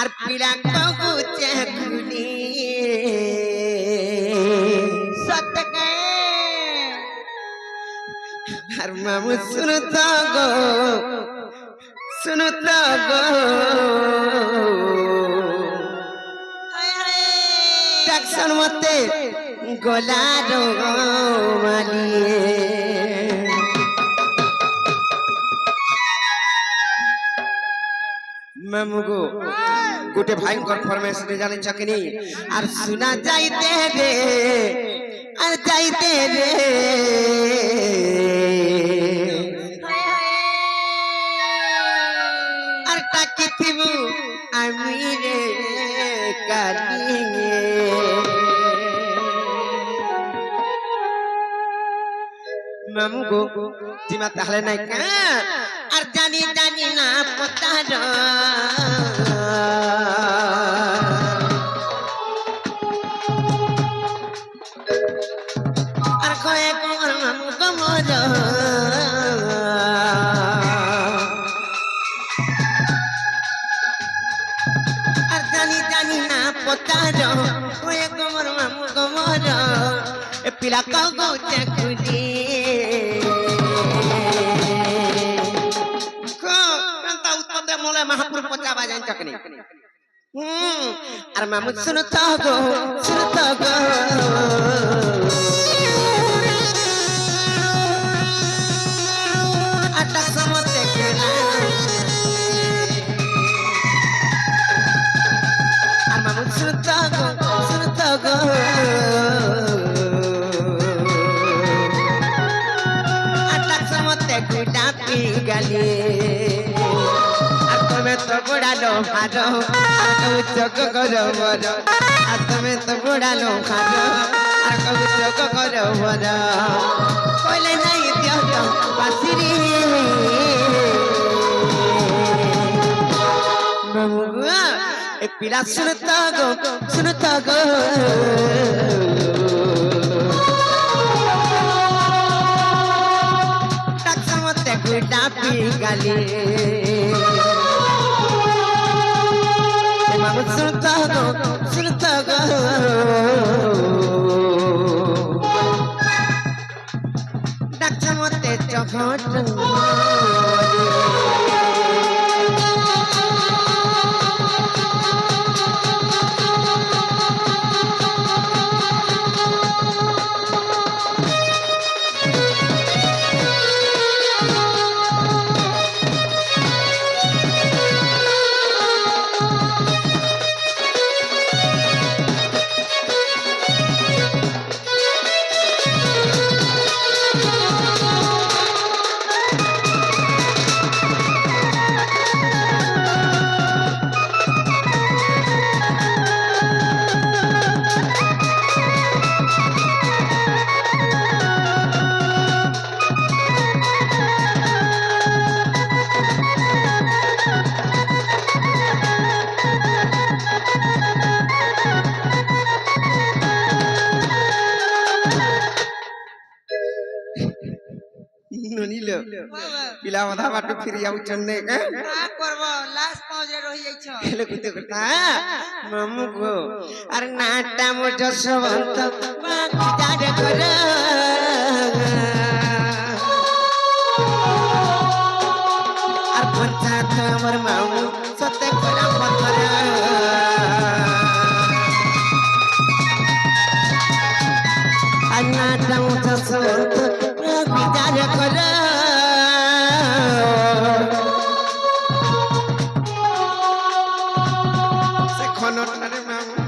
আর পিলা কগুচে খুলি সতকে আর মামু শুনতো গো ডাকসন মতে গোলার মালিয়ে মামু গো গোটে ভয়ঙ্কর ফরমেশনে জানেন চাকনি আর শোনা যাইতে রে আর যাইতে রে আর তাকে থিবু আমি রে কালিয়ে মামু গো জিমা তাহলে নাই কা আর জানি না পতার আর কয়ে কোর মামু কমর আর জানি না পতার কয়ে কোর মামু কমর এ পিলা কগো চাকুলি महापुर पचा बाजान चकनी और मामू सुनता गो अटक समते केला और मामू सुनता गो अटक समते गुडा पी गली तो बुढ़ालो खारो आको चोक करो बरो आतमे तो बुढ़ालो खारो आको चोक करो बरो कोले नहीं दियो तो बासिरी ममुआ ए पिला सुनता गो टक्समते गुडा पी गाली सुनता गो डाक्टर मते चखट ननिलो पिला मधा बाटो फिर आउ चन्ने का करबो लास्ट पाउज रे रहि जाई छ हेले कुते करता मामू गो अरे नाटा मो जसवंत बाजार कर और पंचायत हमर मामू सते करा पत्थर नाटा मो जसवंत बाजार कर से खनटारे मामू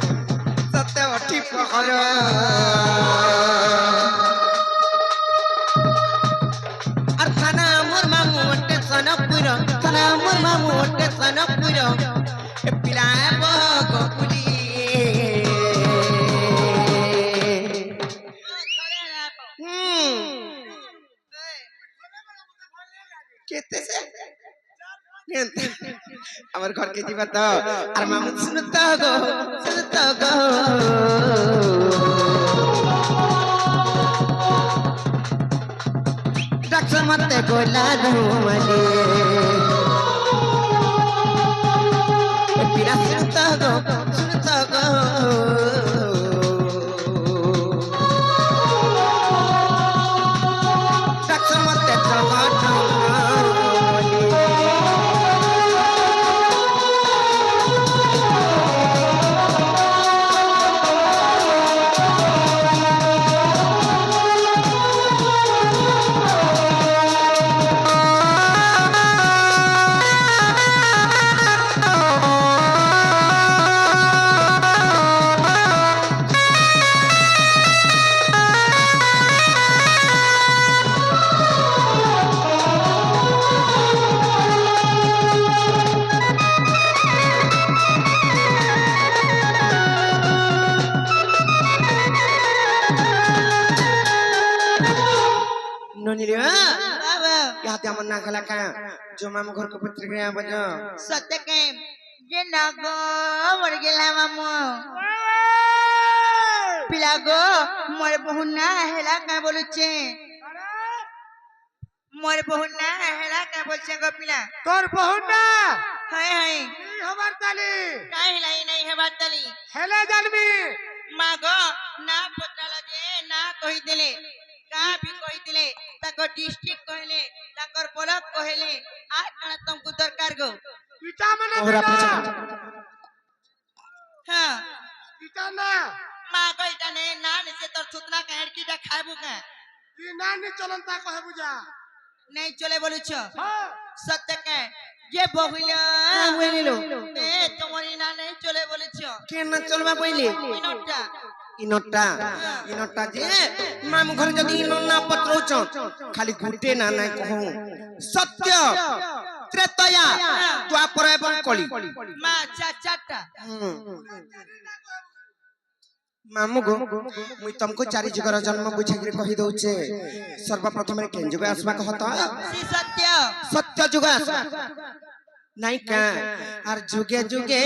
सते अठी पहर और थाना मोर मामू ओटे सनपुर थाना मोर मामू ओटे सनपुर ए पिलाए बगपुली केते से আমার ঘর কে দিবা তো আর মামু শুনতা গো ডাক্তার মতে গোলা রুমালি পিরা सुनत गो डाक्टर मते जगत बाबा याते अमन ना खला का जो माम घर को पुत्र गया बजो सत्य के जे नागो मर गेला मामू पिला गो मोर बहु ना हेला का बोलुचे मोर बहु ना हेला का बोलछे गो पिला তোর বহুন না हाय हाय কি হবার তালি काहे हिलाई नहीं हेबार तली হেলে জানবি मागो ना पत्राला जे ना कहि देले का भी कहि देले ताको डिस्ट्रिक्ट कहले ताकर ब्लॉक कहले आ कण तुमको दरकार गो পিতা মানে ओहरा পিতা पूछा हां পিতা না मागो इटा ने ना से तोर सुतना का हेड़कीटा खाबू का কি না নি চলন তা কহে বুঝা नहीं चले बोलुछ হ্যাঁ सत्य के ये बहुला वेलिलो ए तुम्हारी ना नहीं चले बोलुछ के न चलबा पहिले इनोटा इनोटा जे माम घर जदी इनोना पत्र उच खाली गुटे ना ना कहूं सत्य त्रेतया द्वापर एवं कली मा चाचाटा मामू गो मुई तुमको चारि जुगर जन्म बुझागिर कहि दउचे सर्वप्रथम रे केन जुग आसबा कहत सी सत्य सत्य जुग आसबा नहीं का आर जुगे जुगे